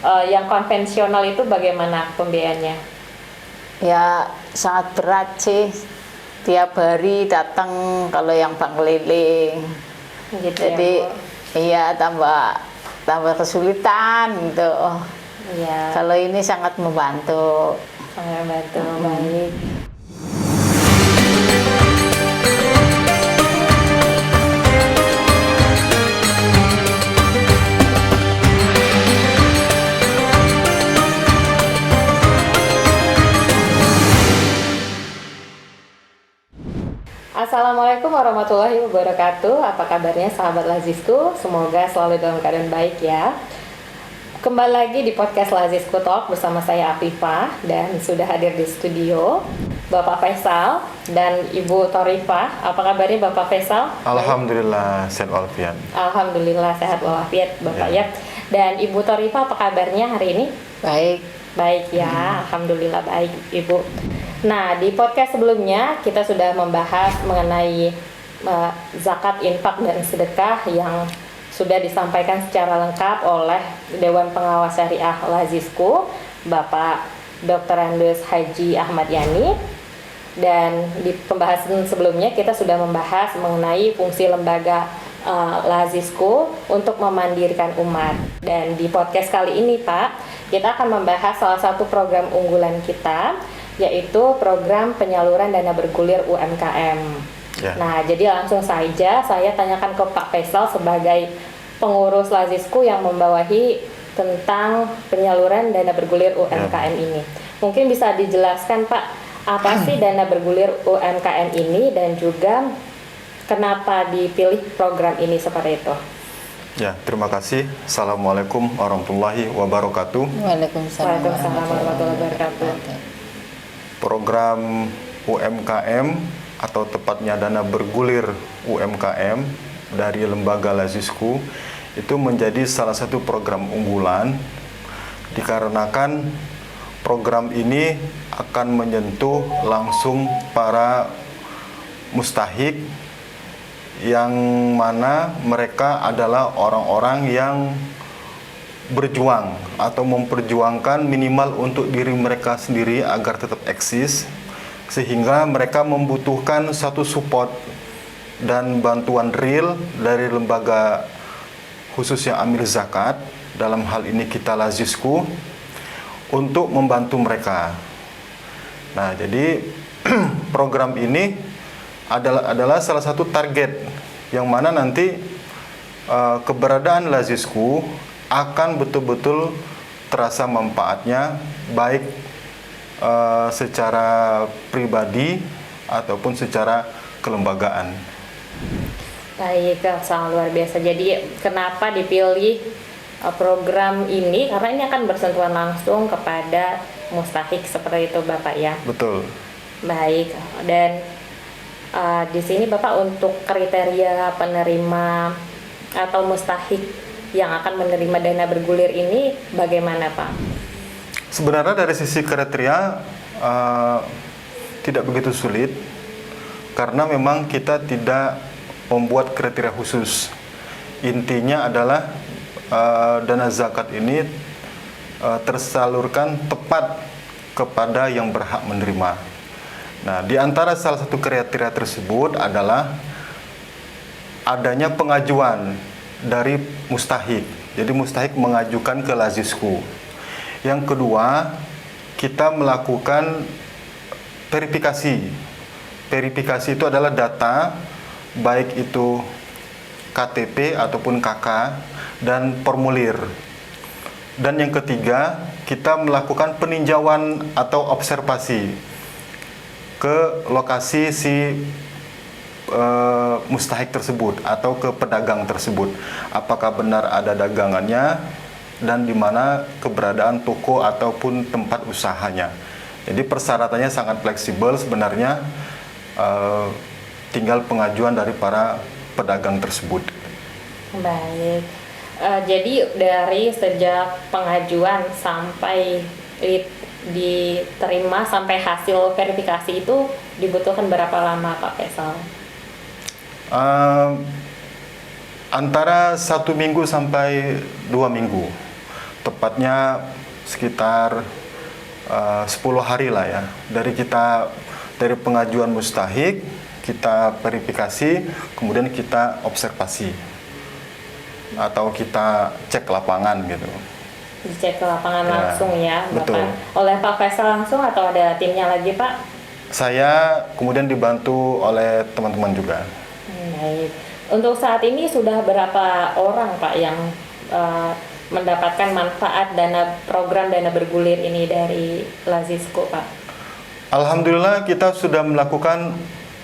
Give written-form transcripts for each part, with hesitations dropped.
yang konvensional itu bagaimana pembiayaannya? Ya sangat berat sih, tiap hari datang kalau yang bank keliling. Gitu Jadi ya, Bu? iya tambah kesulitan gitu. Iya, Kalau ini sangat membantu. sangat membantu. Baik. Assalamualaikum warahmatullahi wabarakatuh. Apa kabarnya sahabat Lazisku? Semoga selalu dalam keadaan baik ya. Kembali lagi di podcast Lazisku Talk bersama saya Afifah, dan sudah hadir di studio Bapak Faisal dan Ibu Thorifah. Apa kabarnya Bapak Faisal? Alhamdulillah sehat walafiat. Alhamdulillah sehat walafiat Bapak Ya. ya. Dan Ibu Thorifah, apa kabarnya hari ini? Baik. Baik ya, Alhamdulillah baik Ibu. Nah, di podcast sebelumnya kita sudah membahas mengenai zakat, infak, dan sedekah yang sudah disampaikan secara lengkap oleh Dewan Pengawas Syariah Lazisku, Bapak Dr. Andes Haji Ahmad Yani. Dan di pembahasan sebelumnya kita sudah membahas mengenai fungsi lembaga Lazisku untuk memandirikan umat. Dan di podcast kali ini Pak, kita akan membahas salah satu program unggulan kita, yaitu program penyaluran dana bergulir UMKM. Ya. Nah, jadi langsung saja saya tanyakan ke Pak Faisal sebagai pengurus Lazisku yang membawahi tentang penyaluran dana bergulir UMKM ini. Mungkin bisa dijelaskan Pak, apa sih dana bergulir UMKM ini dan juga kenapa dipilih program ini seperti itu? Ya, terima kasih. Assalamualaikum warahmatullahi wabarakatuh. Waalaikumsalam Waalaikumsalam warahmatullahi wabarakatuh. Program UMKM atau tepatnya dana bergulir UMKM dari lembaga Lazisku itu menjadi salah satu program unggulan dikarenakan program ini akan menyentuh langsung para mustahik yang mana mereka adalah orang-orang yang berjuang atau memperjuangkan minimal untuk diri mereka sendiri agar tetap eksis, sehingga mereka membutuhkan satu support dan bantuan real dari lembaga khusus yang amil zakat, dalam hal ini kita Lazisku, untuk membantu mereka. Nah, jadi program ini adalah salah satu target yang mana nanti keberadaan Lazisku akan betul-betul terasa manfaatnya, baik secara pribadi ataupun secara kelembagaan. Baik, sangat luar biasa. Jadi kenapa dipilih program ini? Karena ini akan bersentuhan langsung kepada mustahik seperti itu Bapak ya. Betul. Baik, dan di sini Bapak untuk kriteria penerima atau mustahik yang akan menerima dana bergulir ini bagaimana Pak? Sebenarnya dari sisi kriteria tidak begitu sulit, karena memang kita tidak membuat kriteria khusus. Intinya adalah dana zakat ini tersalurkan tepat kepada yang berhak menerima. Nah, di antara salah satu kriteria tersebut adalah adanya pengajuan dari mustahik. Jadi mustahik mengajukan ke Lazisku. Yang kedua, kita melakukan verifikasi. Verifikasi itu adalah data, baik itu KTP ataupun KK dan formulir. Dan yang ketiga, kita melakukan peninjauan atau observasi ke lokasi si mustahik tersebut atau ke pedagang tersebut. Apakah benar ada dagangannya dan di mana keberadaan toko ataupun tempat usahanya. Jadi persyaratannya sangat fleksibel sebenarnya, tinggal pengajuan dari para pedagang tersebut. Baik, jadi dari sejak pengajuan sampai diterima sampai hasil verifikasi itu dibutuhkan berapa lama Pak Faisal? Antara 1 minggu sampai 2 minggu. tepatnya sekitar 10 hari lah ya. Dari pengajuan mustahik, kita verifikasi, kemudian kita observasi atau kita cek lapangan gitu. Dicek ke lapangan Ya, langsung ya, betul. Bapak. Oleh Pak Faisal langsung atau ada timnya lagi, Pak? Saya kemudian dibantu oleh teman-teman juga. Baik. Untuk saat ini sudah berapa orang, Pak, yang mendapatkan manfaat program dana bergulir ini dari Lazisco, Pak? Alhamdulillah kita sudah melakukan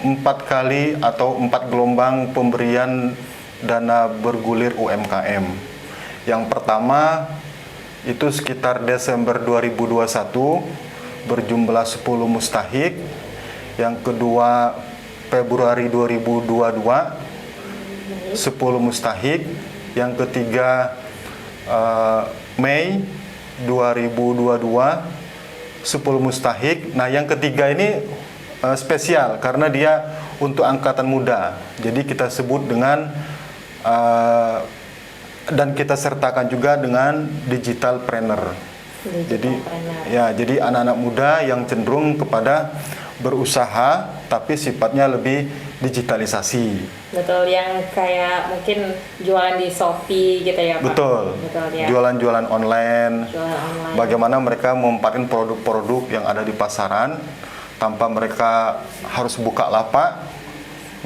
4 kali atau 4 gelombang pemberian dana bergulir UMKM. Yang pertama itu sekitar Desember 2021 berjumlah 10 mustahik. Yang kedua Februari 2022 10 mustahik. Yang ketiga Mei 2022 10 mustahik. Nah, yang ketiga ini spesial karena dia untuk angkatan muda. Jadi kita sebut dengan dan kita sertakan juga dengan digital trainer. Jadi anak-anak muda yang cenderung kepada berusaha tapi sifatnya lebih digitalisasi. Betul, yang kayak mungkin jualan di Shopee gitu ya, Pak? Betul. Ya. Jualan-jualan online. Jualan online. Bagaimana mereka memanfaatkan produk-produk yang ada di pasaran tanpa mereka harus buka lapak.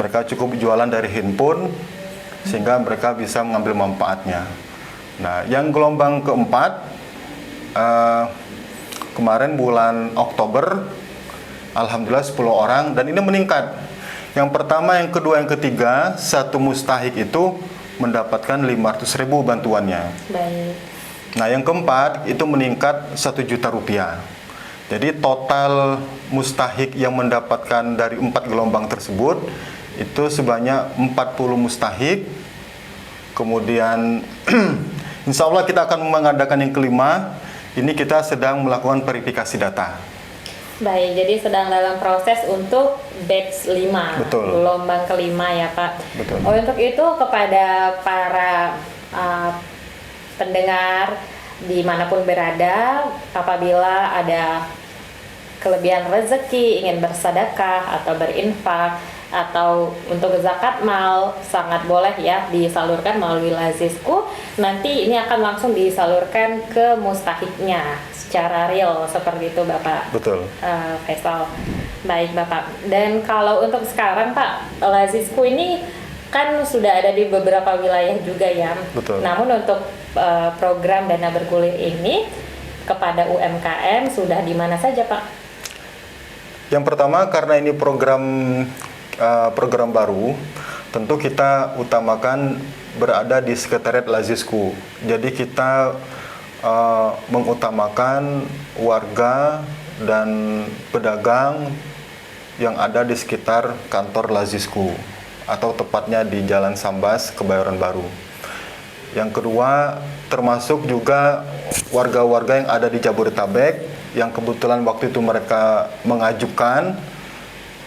Mereka cukup jualan dari handphone sehingga mereka bisa mengambil manfaatnya. Nah, yang gelombang keempat kemarin bulan Oktober, alhamdulillah 10 orang dan ini meningkat. Yang pertama, yang kedua, yang ketiga, satu mustahik itu mendapatkan 500.000 bantuannya. Baik. Nah, yang keempat itu meningkat 1 juta rupiah. Jadi total mustahik yang mendapatkan dari 4 gelombang tersebut itu sebanyak 40 mustahik. Kemudian insya Allah kita akan mengadakan yang kelima. Ini kita sedang melakukan verifikasi data. Baik, jadi sedang dalam proses untuk batch 5, Betul. gelombang kelima ya, Pak. Betul. Untuk itu kepada para pendengar dimanapun berada, apabila ada kelebihan rezeki, ingin bersedekah atau berinfak atau untuk zakat mal, sangat boleh ya disalurkan melalui Lazisco. Nanti ini akan langsung disalurkan ke mustahiknya secara real seperti itu, Bapak. Betul. Faisal. Baik, Bapak. Dan kalau untuk sekarang, Pak, Lazisco ini kan sudah ada di beberapa wilayah juga ya. Betul. Namun untuk program dana bergulir ini kepada UMKM sudah di mana saja, Pak? Yang pertama, karena ini program baru, tentu kita utamakan berada di sekretariat Lazisco. Jadi kita mengutamakan warga dan pedagang yang ada di sekitar kantor Lazisco atau tepatnya di Jalan Sambas, Kebayoran Baru. Yang kedua, termasuk juga warga-warga yang ada di Jabodetabek yang kebetulan waktu itu mereka mengajukan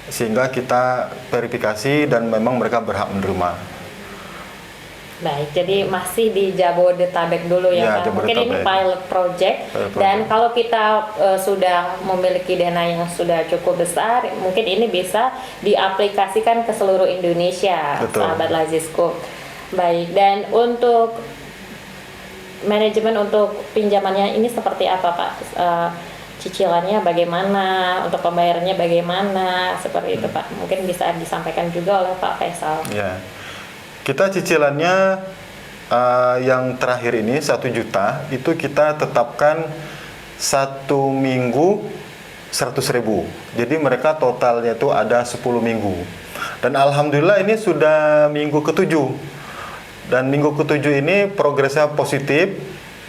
sehingga kita verifikasi dan memang mereka berhak menerima. Baik, jadi masih di Jabodetabek dulu ya, Ya, Pak. Mungkin ini pilot project. Dan kalau kita sudah memiliki dana yang sudah cukup besar, mungkin ini bisa diaplikasikan ke seluruh Indonesia, Betul. sahabat Lazisco. Baik, dan untuk manajemen untuk pinjamannya ini seperti apa, Pak? Cicilannya bagaimana, untuk pembayarannya bagaimana, seperti itu, Pak. Mungkin bisa disampaikan juga oleh Pak Faisal. Ya. Kita cicilannya yang terakhir ini 1 juta itu kita tetapkan 1 minggu 100.000. Jadi mereka totalnya itu ada 10 minggu. Dan alhamdulillah ini sudah minggu ke-7. Dan minggu ke-7 ini progresnya positif.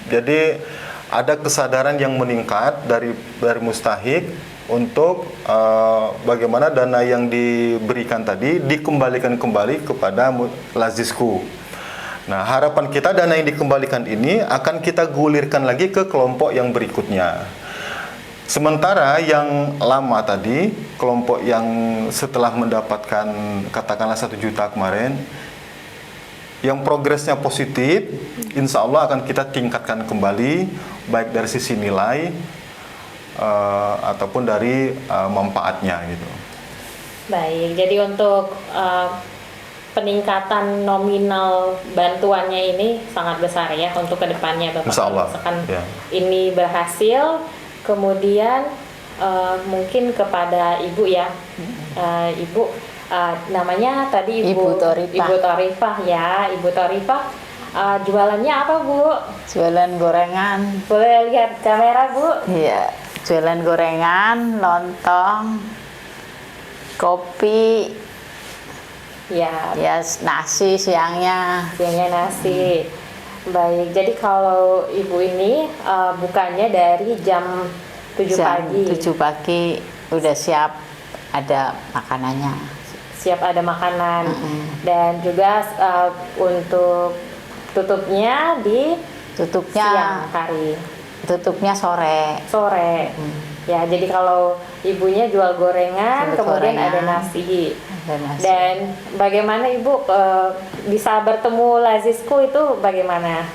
Jadi ada kesadaran yang meningkat dari mustahik untuk bagaimana dana yang diberikan tadi dikembalikan kembali kepada Lazisco. Nah, harapan kita dana yang dikembalikan ini akan kita gulirkan lagi ke kelompok yang berikutnya. Sementara yang lama tadi, kelompok yang setelah mendapatkan katakanlah 1 juta kemarin, yang progresnya positif, insya Allah akan kita tingkatkan kembali, baik dari sisi nilai ataupun dari manfaatnya gitu. Baik, jadi untuk peningkatan nominal bantuannya ini sangat besar ya untuk kedepannya Bapak. Insya Allah, Misalkan ya. ini berhasil, kemudian mungkin kepada Ibu ya, Ibu namanya tadi Ibu Torifah. Ibu Torifah ya, Ibu Torifah. Jualannya apa Bu? Jualan gorengan. Boleh lihat kamera Bu? Iya, jualan gorengan, lontong, kopi, Ya, ya nasi siangnya. siangnya nasi. Baik, jadi kalau Ibu ini bukanya dari jam 7 Jam pagi. 7 pagi udah siap ada makanannya. Siap ada makanan. Dan juga untuk tutupnya di Tutupnya siang hari, tutupnya sore. sore. Ya, jadi kalau ibunya jual gorengan, Jual kemudian gorengan. ada nasi. Ada nasi. Dan bagaimana Ibu bisa bertemu Lazisku itu bagaimana?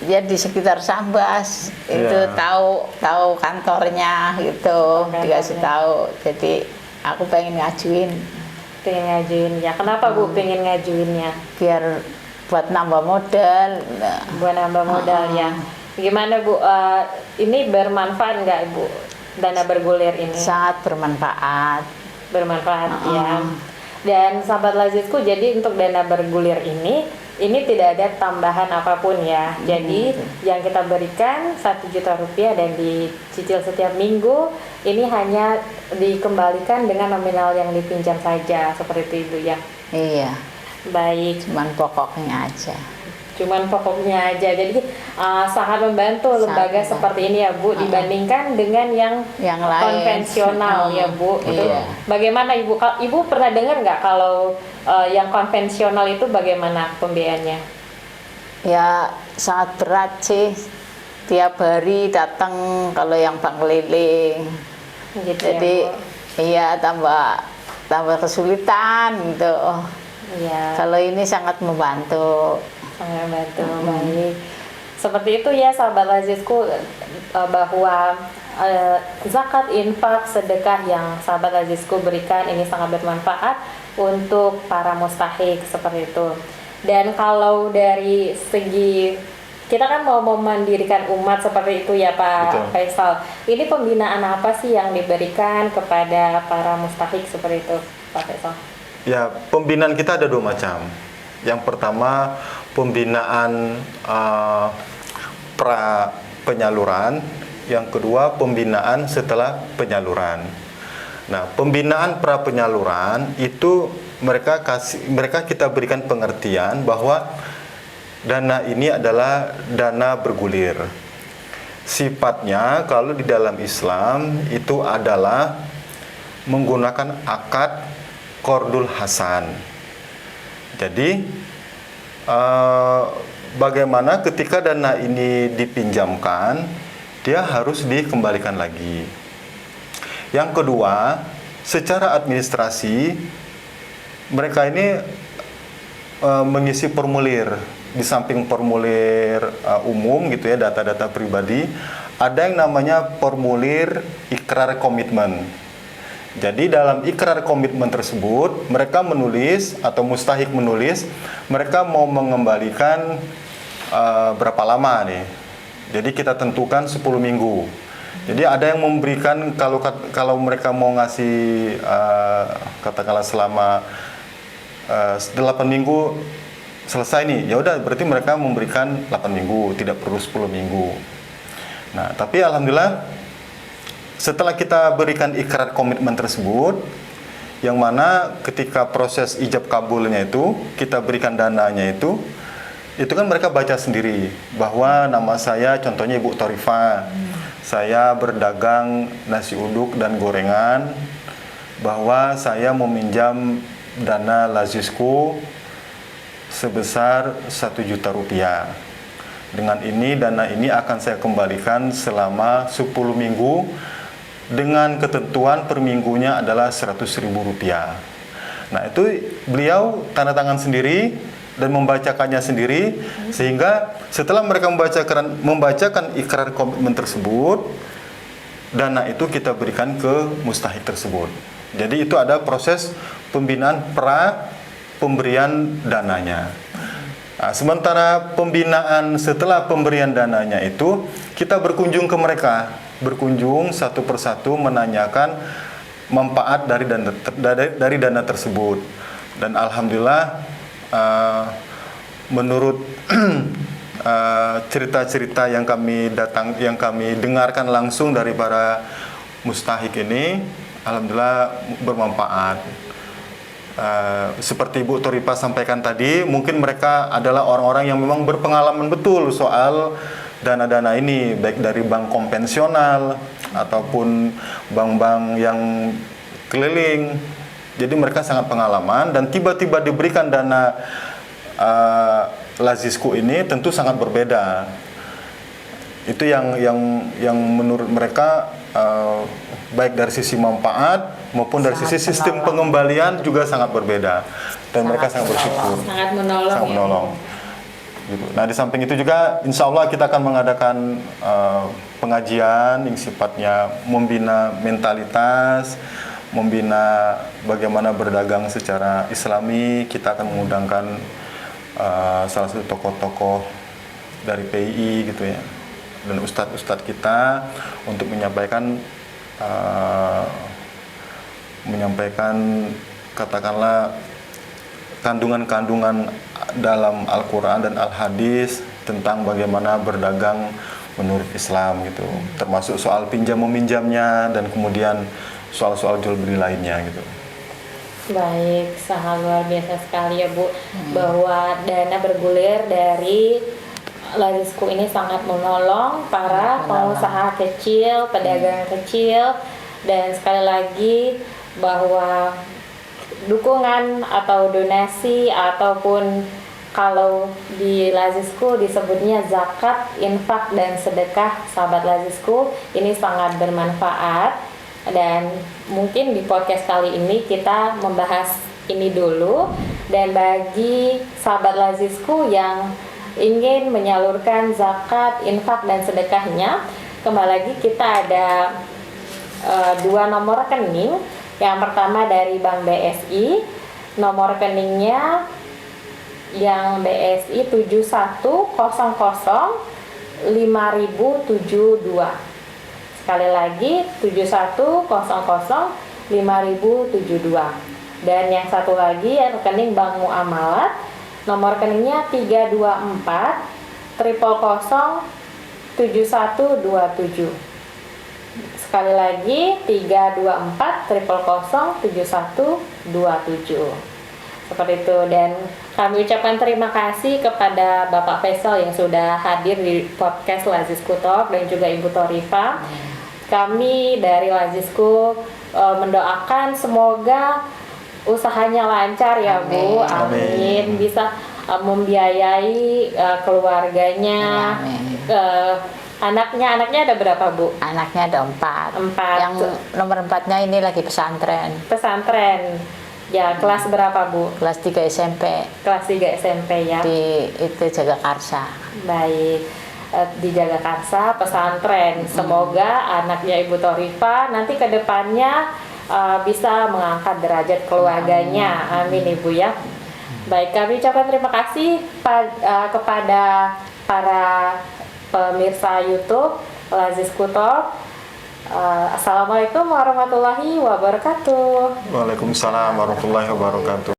Ya di sekitar Sambas itu Iya. tahu kantornya gitu, Kantornya. dikasih tahu. Jadi aku pengen ngajuin Pengen ngajuin ya. Kenapa Bu pengen ngajuinnya? biar buat nambah modal. Nah, Buat nambah modal ya. Gimana Bu? Ini bermanfaat nggak Ibu? Dana bergulir ini sangat bermanfaat. bermanfaat ya. Dan sahabat Lazizku, jadi untuk dana bergulir ini tidak ada tambahan apapun ya. Jadi yang kita berikan 1 juta rupiah dan dicicil setiap minggu, ini hanya dikembalikan dengan nominal yang dipinjam saja, seperti itu Ibu ya. Iya, Baik. cuman pokoknya aja. Cuman pokoknya aja. Jadi sangat membantu lembaga Sangat seperti ini ya Bu, dibandingkan dengan yang Yang lain. konvensional ya Bu. Itu Iya. bagaimana Ibu? Ibu pernah dengar nggak kalau yang konvensional itu bagaimana pembiayaannya? Ya sangat berat sih. Tiap hari datang kalau yang bank keliling. Gitu Jadi ya, Bu. iya tambah kesulitan gitu. Iya. Kalau ini sangat membantu. Sangat membantu. Baik. Seperti itu ya sahabat Lazizku, bahwa zakat, infak, sedekah yang sahabat Lazizku berikan ini sangat bermanfaat untuk para mustahik seperti itu. Dan kalau dari segi kita kan mau memandirikan umat seperti itu ya Pak Betul. Faisal. Ini pembinaan apa sih yang diberikan kepada para mustahik seperti itu Pak Faisal? Ya, pembinaan kita ada 2 macam. Yang pertama, pembinaan pra penyaluran. Yang kedua, pembinaan setelah penyaluran. Nah, pembinaan pra penyaluran itu mereka kita berikan pengertian bahwa dana ini adalah dana bergulir. Sifatnya kalau di dalam Islam itu adalah menggunakan akad qardul hasan. Jadi bagaimana ketika dana ini dipinjamkan, dia harus dikembalikan lagi. Yang kedua, secara administrasi mereka ini mengisi formulir. Di samping formulir umum gitu ya, data-data pribadi, ada yang namanya formulir ikrar komitmen. Jadi dalam ikrar komitmen tersebut mereka menulis atau mustahik menulis mereka mau mengembalikan berapa lama nih. Jadi kita tentukan 10 minggu. Jadi ada yang memberikan kalau mereka mau ngasih katakanlah selama 8 minggu selesai nih, ya udah berarti mereka memberikan 8 minggu, tidak perlu 10 minggu. Nah, tapi alhamdulillah setelah kita berikan ikrar komitmen tersebut, yang mana ketika proses ijab kabulnya itu, kita berikan dananya itu kan mereka baca sendiri bahwa nama saya contohnya Ibu Torifah, saya berdagang nasi uduk dan gorengan, bahwa saya meminjam dana Lazizku sebesar 1 juta rupiah. Dengan ini dana ini akan saya kembalikan selama 10 minggu dengan ketentuan per minggunya adalah 100.000 rupiah. Nah, itu beliau tanda tangan sendiri, dan membacakannya sendiri, sehingga setelah mereka membacakan ikrar komitmen tersebut, dana itu kita berikan ke mustahik tersebut. Jadi itu ada proses pembinaan pemberian dananya. Nah, sementara pembinaan setelah pemberian dananya itu, kita berkunjung ke mereka, berkunjung satu persatu menanyakan manfaat dari dana tersebut. Dan alhamdulillah menurut cerita-cerita yang kami dengarkan langsung dari para mustahik ini, alhamdulillah bermanfaat. Seperti Bu Toripa sampaikan tadi, mungkin mereka adalah orang-orang yang memang berpengalaman betul soal dana-dana ini, baik dari bank konvensional ataupun bank-bank yang keliling. Jadi mereka sangat pengalaman, dan tiba-tiba diberikan dana Lazisku ini tentu sangat berbeda. Itu yang menurut mereka baik dari sisi manfaat maupun dari sisi sistem pengembalian juga sangat berbeda, dan mereka sangat bersyukur, sangat menolong. sangat menolong. Gitu. Nah, di samping itu juga insya Allah kita akan mengadakan pengajian yang sifatnya membina mentalitas, membina bagaimana berdagang secara islami. Kita akan mengundangkan salah satu tokoh-tokoh dari PII gitu ya, dan ustadz-ustadz kita untuk menyampaikan katakanlah kandungan-kandungan dalam Al-Quran dan Al-Hadis tentang bagaimana berdagang menurut Islam gitu, termasuk soal pinjam meminjamnya dan kemudian soal-soal jual beli lainnya gitu. Baik, sangat luar biasa sekali ya Bu, bahwa dana bergulir dari Lazisku ini sangat menolong para pengusaha kecil, pedagang kecil, dan sekali lagi bahwa dukungan atau donasi ataupun kalau di Lazisku disebutnya zakat, infak, dan sedekah, sahabat Lazisku, ini sangat bermanfaat. Dan mungkin di podcast kali ini kita membahas ini dulu. Dan bagi sahabat Lazisku yang ingin menyalurkan zakat, infak, dan sedekahnya, kembali lagi kita ada dua nomor rekening. Yang pertama dari Bank BSI, nomor rekeningnya yang BSI 71005072. Sekali lagi 71005072. Dan yang satu lagi rekening Bank Muamalat, nomor rekeningnya 32400007127. Sekali lagi 32400007127. Seperti itu. Dan kami ucapkan terima kasih kepada Bapak Faisal yang sudah hadir di podcast Lazisku Talk, dan juga Ibu Torifa. Kami dari Lazisku mendoakan semoga usahanya lancar ya Bu. Amin. Bisa membiayai keluarganya. Anaknya ada berapa Bu? Anaknya ada 4. Yang nomor 4-nya ini lagi pesantren. Pesantren. Ya, kelas berapa Bu? Kelas 3 SMP. Kelas 3 SMP ya. Di itu Jagakarsa. Baik. Di Jagakarsa pesantren. Semoga anaknya Ibu Torifa nanti ke depannya bisa mengangkat derajat keluarganya. Amin Ibu ya. Baik, kami ucapkan terima kasih kepada para pemirsa YouTube Lazisku Talk. Assalamualaikum warahmatullahi wabarakatuh. Waalaikumsalam warahmatullahi wabarakatuh.